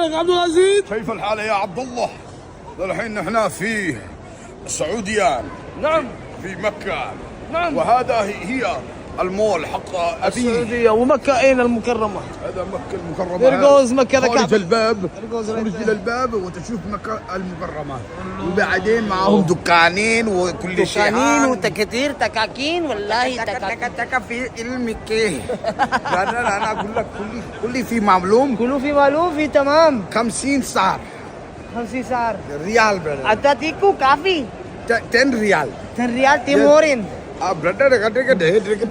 ازيك عبد العزيز؟ كيف الحال يا عبد الله؟ الحين نحن في السعودية. نعم. في مكة. نعم. وهذا هي المول حق السعودية ومكة أين المكرمة؟ هذا مكة المكرمة. يرقوز مكة خارج الباب. خارج إلى الباب وتشوف مكة المكرمة. وبعدين معهم دكانين وكل شيء. دكانين وتكاتير تكاكين والله تكا في المكة. أنا أقول لك كل في معلوم. كله في معلوم في تمام 50 سعر 50 سعر ريال برادر. أتاتيكو كافي 10 ريال 10 ريال تيمورين. برادر كده